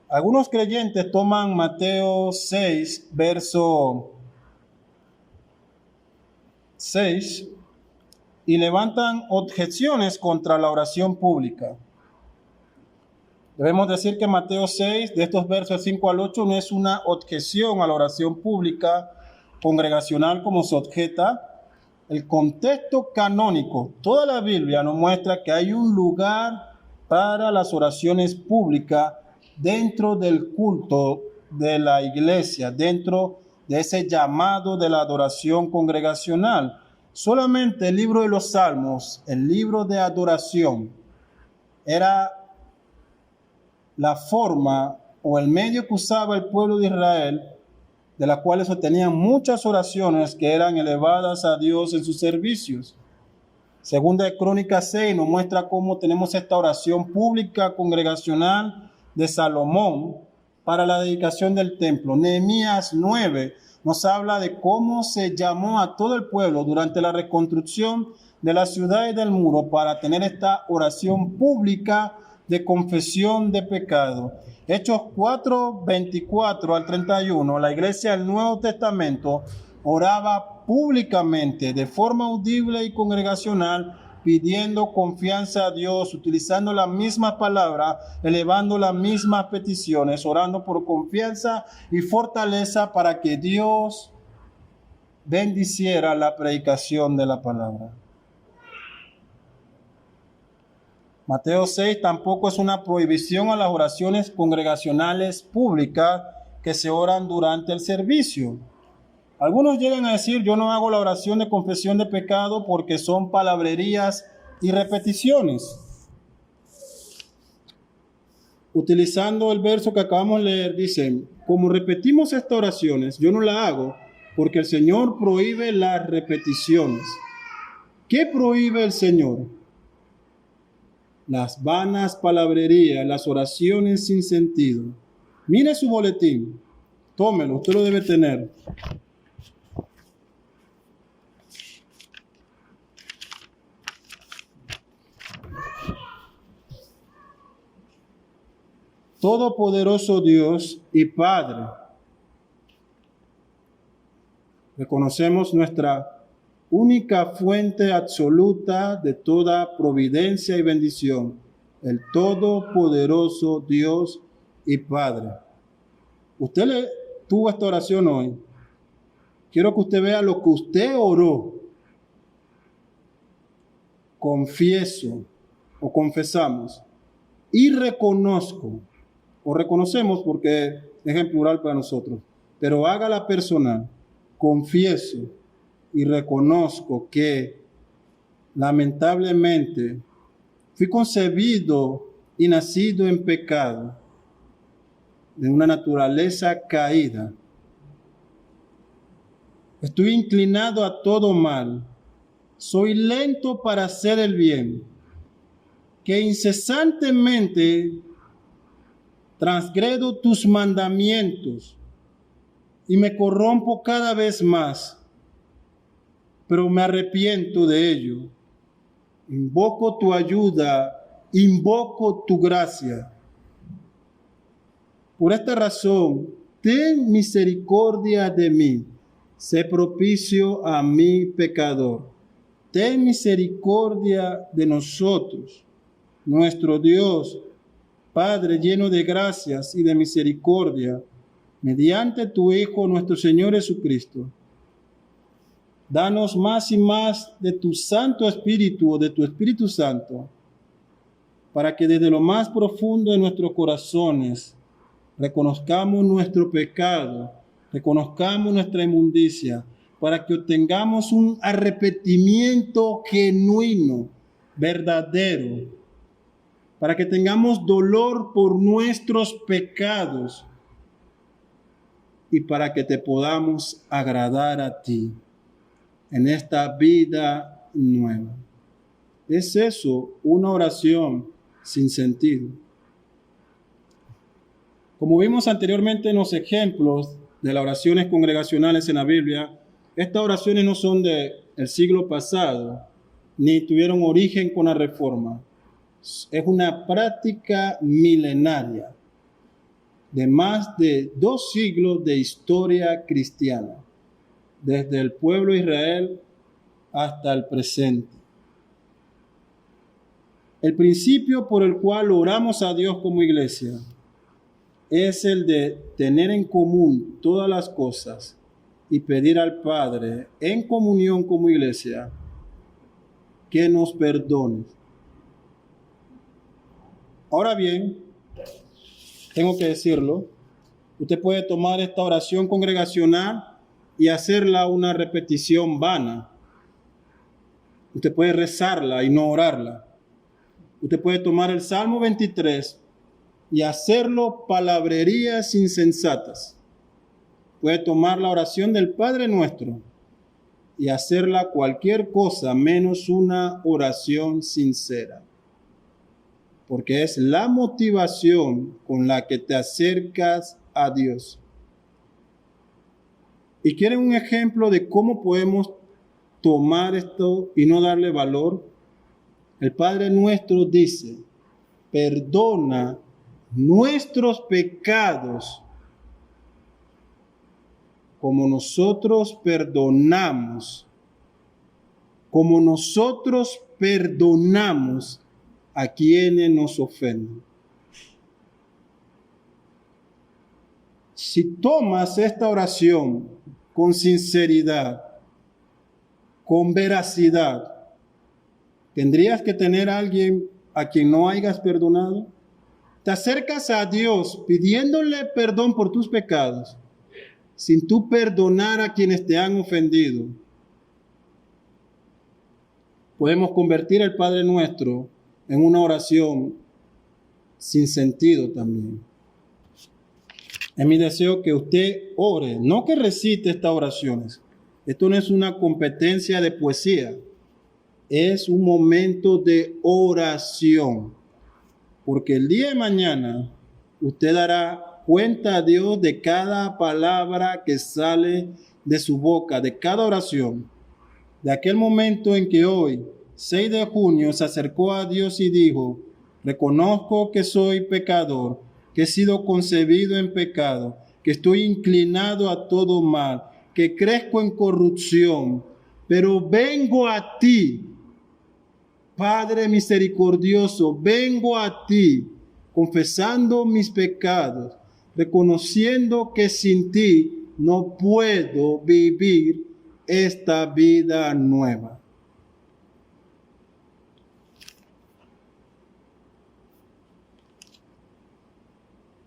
Algunos creyentes toman Mateo 6, verso 6 y levantan objeciones contra la oración pública. Debemos decir que Mateo 6, de estos versos 5 al 8, no es una objeción a la oración pública congregacional como se objeta. El contexto canónico, toda la Biblia nos muestra que hay un lugar para las oraciones públicas dentro del culto de la iglesia, dentro de ese llamado de la adoración congregacional. Solamente el libro de los Salmos, el libro de adoración, era la forma o el medio que usaba el pueblo de Israel, de las cuales sostenían muchas oraciones que eran elevadas a Dios en sus servicios. Segunda de Crónicas 6 nos muestra cómo tenemos esta oración pública congregacional de Salomón para la dedicación del templo. Nehemías 9 nos habla de cómo se llamó a todo el pueblo durante la reconstrucción de la ciudad y del muro para tener esta oración pública de confesión de pecado. Hechos 4, 24 al 31, la iglesia del Nuevo Testamento oraba públicamente, de forma audible y congregacional, pidiendo confianza a Dios, utilizando la misma palabra, elevando las mismas peticiones, orando por confianza y fortaleza para que Dios bendiciera la predicación de la palabra. Mateo 6 tampoco es una prohibición a las oraciones congregacionales públicas que se oran durante el servicio. Algunos llegan a decir, yo no hago la oración de confesión de pecado porque son palabrerías y repeticiones. Utilizando el verso que acabamos de leer, dicen, como repetimos estas oraciones, yo no la hago porque el Señor prohíbe las repeticiones. ¿Qué prohíbe el Señor? Las vanas palabrerías, las oraciones sin sentido. Mire su boletín, tómelo, usted lo debe tener. todopoderoso Dios y Padre. Reconocemos nuestra única fuente absoluta de toda providencia y bendición, el todopoderoso Dios y Padre. Usted tuvo esta oración hoy. Quiero que usted vea lo que usted oró. Confieso o confesamos y reconozco, o reconocemos porque es en plural para nosotros, pero hágala personal. Confieso y reconozco que lamentablemente fui concebido y nacido en pecado, de una naturaleza caída. Estoy inclinado a todo mal. Soy lento para hacer el bien, que incesantemente transgredo tus mandamientos y me corrompo cada vez más, pero me arrepiento de ello. Invoco tu ayuda, invoco tu gracia. Por esta razón, ten misericordia de mí, sé propicio a mi pecador. Ten misericordia de nosotros, nuestro Dios, Padre lleno de gracias y de misericordia, mediante tu Hijo, nuestro Señor Jesucristo. Danos más y más de tu Santo Espíritu o de tu Espíritu Santo, para que desde lo más profundo de nuestros corazones reconozcamos nuestro pecado, reconozcamos nuestra inmundicia, para que obtengamos un arrepentimiento genuino, verdadero, para que tengamos dolor por nuestros pecados y para que te podamos agradar a ti en esta vida nueva. ¿Es eso una oración sin sentido? Como vimos anteriormente en los ejemplos de las oraciones congregacionales en la Biblia, estas oraciones no son del siglo pasado, ni tuvieron origen con la Reforma. Es una práctica milenaria de más de 2 siglos de historia cristiana, desde el pueblo de Israel hasta el presente. El principio por el cual oramos a Dios como iglesia es el de tener en común todas las cosas y pedir al Padre en comunión como iglesia que nos perdone. Ahora bien, tengo que decirlo, usted puede tomar esta oración congregacional y hacerla una repetición vana. Usted puede rezarla y no orarla. Usted puede tomar el Salmo 23 y hacerlo palabrerías insensatas. Puede tomar la oración del Padre Nuestro y hacerla cualquier cosa menos una oración sincera. Porque es la motivación con la que te acercas a Dios. ¿Y quieren un ejemplo de cómo podemos tomar esto y no darle valor? El Padre Nuestro dice, perdona nuestros pecados como nosotros perdonamos a quienes nos ofenden. Si tomas esta oración con sinceridad, con veracidad, ¿tendrías que tener a alguien a quien no hayas perdonado? Te acercas a Dios pidiéndole perdón por tus pecados, sin tú perdonar a quienes te han ofendido. Podemos convertir el Padre Nuestro en una oración sin sentido también. Es mi deseo que usted ore, no que recite estas oraciones. Esto no es una competencia de poesía, es un momento de oración. Porque el día de mañana usted dará cuenta a Dios de cada palabra que sale de su boca, de cada oración. De aquel momento en que hoy, 6 de junio, se acercó a Dios y dijo, reconozco que soy pecador, que he sido concebido en pecado, que estoy inclinado a todo mal, que crezco en corrupción, pero vengo a ti, Padre misericordioso, vengo a ti, confesando mis pecados, reconociendo que sin ti no puedo vivir esta vida nueva.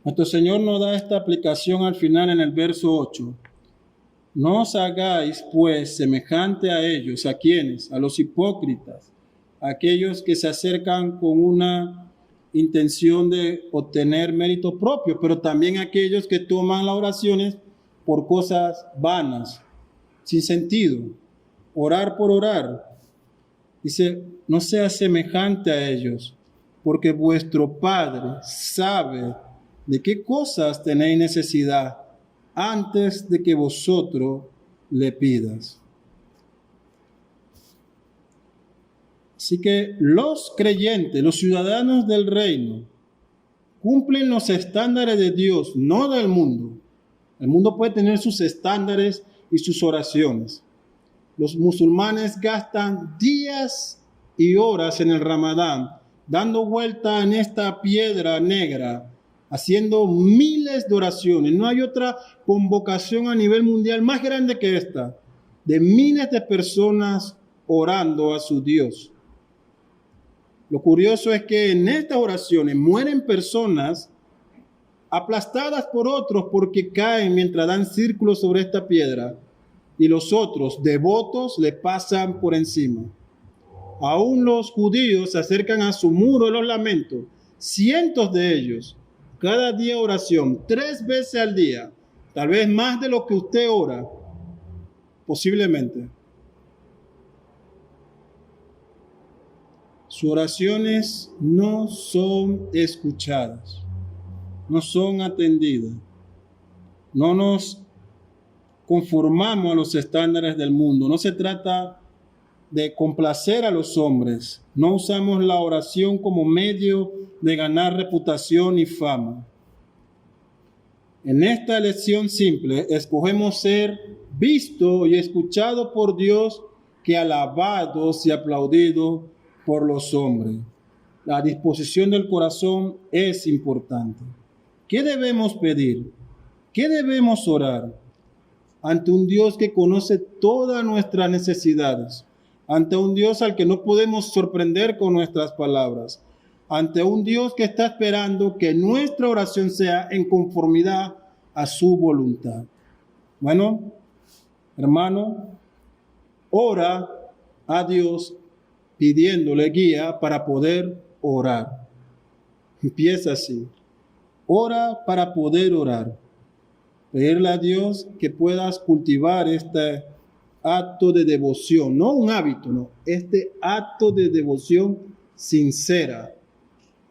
Nuestro Señor nos da esta aplicación al final en el verso 8. No os hagáis, pues, semejante a ellos. ¿A quiénes? A los hipócritas, a aquellos que se acercan con una intención de obtener mérito propio, pero también a aquellos que toman las oraciones por cosas vanas, sin sentido. Orar por orar. Dice, no sea semejante a ellos, porque vuestro Padre sabe de qué cosas tenéis necesidad antes de que vosotros le pidas. Así que los creyentes, los ciudadanos del reino, cumplen los estándares de Dios, no del mundo. El mundo puede tener sus estándares y sus oraciones. Los musulmanes gastan días y horas en el Ramadán, dando vuelta en esta piedra negra, haciendo miles de oraciones. No hay otra convocación a nivel mundial más grande que esta, de miles de personas orando a su Dios. Lo curioso es que en estas oraciones mueren personas aplastadas por otros porque caen mientras dan círculos sobre esta piedra, y los otros devotos le pasan por encima. Aún los judíos se acercan a su muro de los lamentos, cientos de ellos, cada día oración, 3 veces al día, tal vez más de lo que usted ora, posiblemente. Sus oraciones no son escuchadas, no son atendidas. No nos conformamos a los estándares del mundo. No se trata de complacer a los hombres. No usamos la oración como medio de ganar reputación y fama. En esta elección simple, escogemos ser visto y escuchado por Dios que alabados y aplaudidos por los hombres. La disposición del corazón es importante. ¿Qué debemos pedir? ¿Qué debemos orar? Ante un Dios que conoce todas nuestras necesidades, ante un Dios al que no podemos sorprender con nuestras palabras, ante un Dios que está esperando que nuestra oración sea en conformidad a su voluntad. Bueno, hermano, ora a Dios pidiéndole guía para poder orar. Empieza así. Ora para poder orar. Pedirle a Dios que puedas cultivar este acto de devoción, no un hábito, no, este acto de devoción sincera,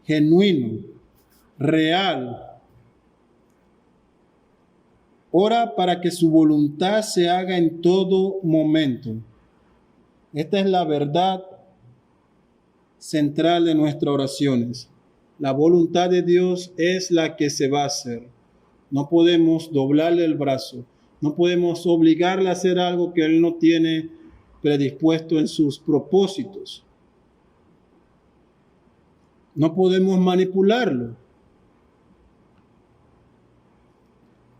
genuino, real. Ora para que su voluntad se haga en todo momento. Esta es la verdad central de nuestras oraciones. La voluntad de Dios es la que se va a hacer. No podemos doblarle el brazo. No podemos obligarle a hacer algo que Él no tiene predispuesto en sus propósitos. No podemos manipularlo.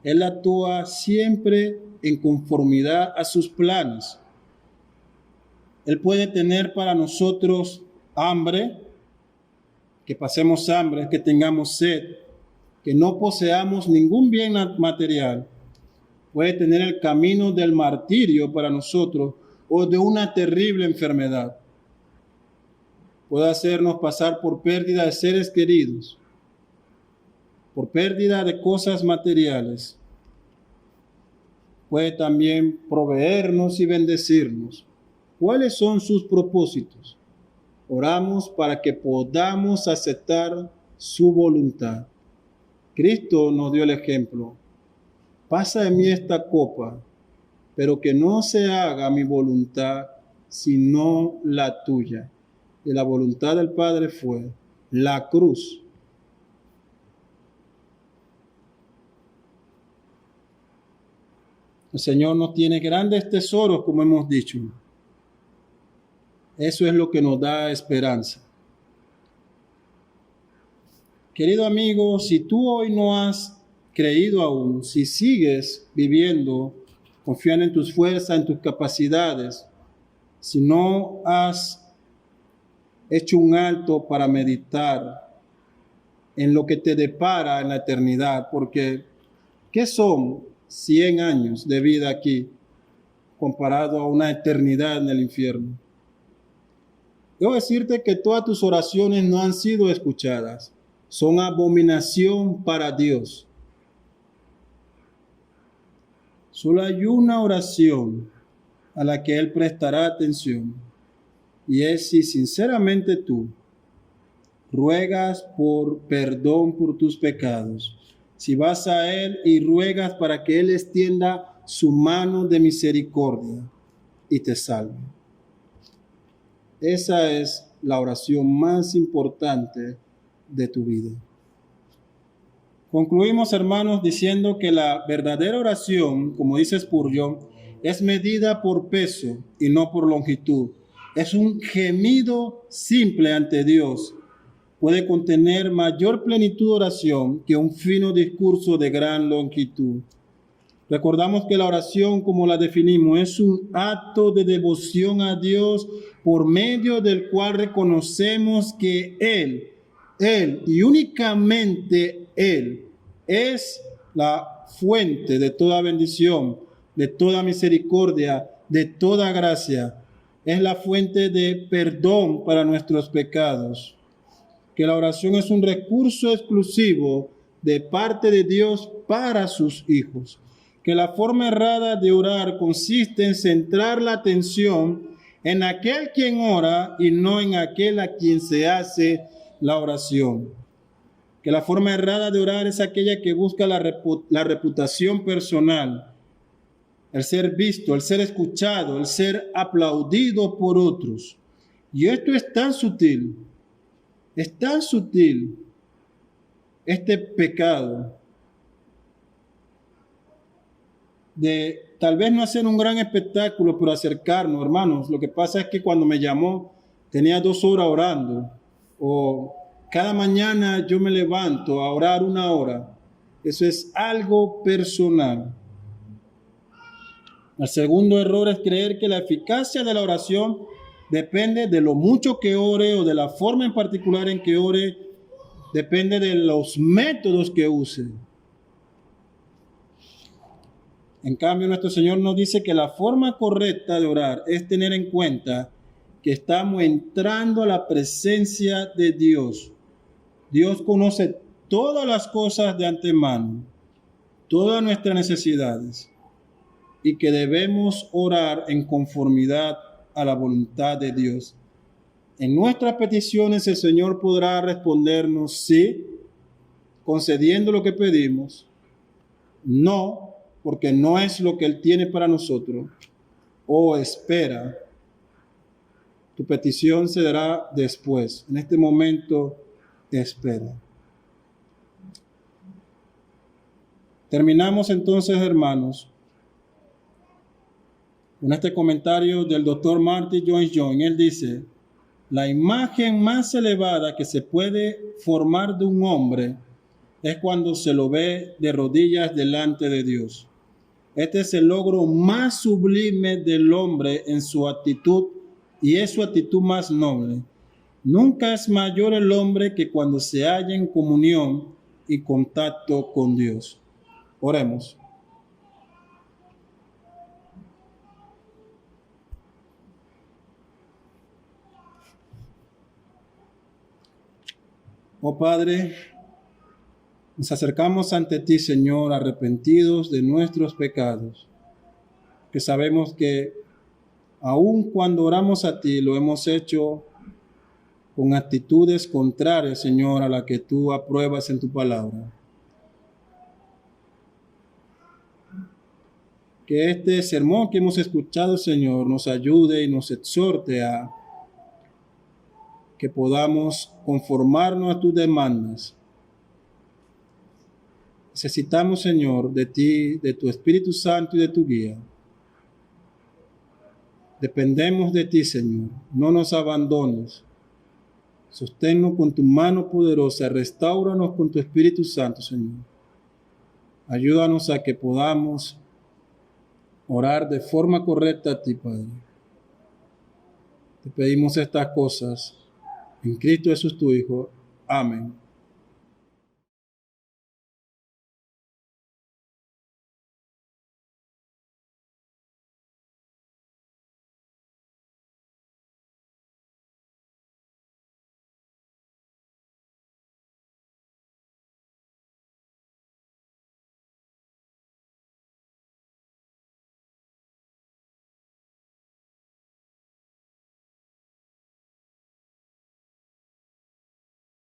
Él actúa siempre en conformidad a sus planes. Él puede tener para nosotros hambre, que pasemos hambre, que tengamos sed, que no poseamos ningún bien material. Puede tener el camino del martirio para nosotros o de una terrible enfermedad. Puede hacernos pasar por pérdida de seres queridos, por pérdida de cosas materiales. Puede también proveernos y bendecirnos. ¿Cuáles son sus propósitos? Oramos para que podamos aceptar su voluntad. Cristo nos dio el ejemplo. Pasa de mí esta copa, pero que no se haga mi voluntad, sino la tuya. Y la voluntad del Padre fue la cruz. El Señor nos tiene grandes tesoros, como hemos dicho. Eso es lo que nos da esperanza. Querido amigo, si tú hoy no has creído aún, si sigues viviendo, confiando en tus fuerzas, en tus capacidades, si no has hecho un alto para meditar en lo que te depara en la eternidad, porque ¿qué son 100 años de vida aquí comparado a una eternidad en el infierno? Debo decirte que todas tus oraciones no han sido escuchadas. Son abominación para Dios. Solo hay una oración a la que Él prestará atención, y es si sinceramente tú ruegas por perdón por tus pecados, si vas a Él y ruegas para que Él extienda su mano de misericordia y te salve. Esa es la oración más importante de tu vida. Concluimos, hermanos, diciendo que la verdadera oración, como dice Spurgeon, es medida por peso y no por longitud. Es un gemido simple ante Dios. Puede contener mayor plenitud de oración que un fino discurso de gran longitud. Recordamos que la oración, como la definimos, es un acto de devoción a Dios por medio del cual reconocemos que Él y únicamente Él es la fuente de toda bendición, de toda misericordia, de toda gracia. Es la fuente de perdón para nuestros pecados. Que la oración es un recurso exclusivo de parte de Dios para sus hijos. Que la forma errada de orar consiste en centrar la atención en aquel quien ora y no en aquel a quien se hace la oración. Que la forma errada de orar es aquella que busca la reputación personal, el ser visto, el ser escuchado, el ser aplaudido por otros. Y esto es tan sutil este pecado de tal vez no hacer un gran espectáculo, pero acercarnos, hermanos. Lo que pasa es que cuando me llamó tenía 2 horas orando, o cada mañana yo me levanto a orar 1 hora. Eso es algo personal. El segundo error es creer que la eficacia de la oración depende de lo mucho que ore o de la forma en particular en que ore, depende de los métodos que use. En cambio, nuestro Señor nos dice que la forma correcta de orar es tener en cuenta que estamos entrando a la presencia de Dios. Dios conoce todas las cosas de antemano, todas nuestras necesidades, y que debemos orar en conformidad a la voluntad de Dios. En nuestras peticiones el Señor podrá respondernos sí, concediendo lo que pedimos, no, porque no es lo que Él tiene para nosotros, o espera. Tu petición se dará después. En este momento, espera. Terminamos entonces, hermanos, con este comentario del doctor Martin Lloyd-Jones. Él dice: la imagen más elevada que se puede formar de un hombre es cuando se lo ve de rodillas delante de Dios. Este es el logro más sublime del hombre en su actitud, y es su actitud más noble. Nunca es mayor el hombre que cuando se halla en comunión y contacto con Dios. Oremos. Oh Padre, nos acercamos ante ti, Señor, arrepentidos de nuestros pecados, que sabemos que aun cuando oramos a ti, lo hemos hecho con actitudes contrarias, Señor, a la que tú apruebas en tu palabra. Que este sermón que hemos escuchado, Señor, nos ayude y nos exhorte a que podamos conformarnos a tus demandas, Necesitamos, Señor, de ti, de tu Espíritu Santo y de tu guía. Dependemos de ti, Señor. No nos abandones. Sosténnos con tu mano poderosa. Restáuranos con tu Espíritu Santo, Señor. Ayúdanos a que podamos orar de forma correcta a ti, Padre. Te pedimos estas cosas en Cristo Jesús, tu Hijo. Amén.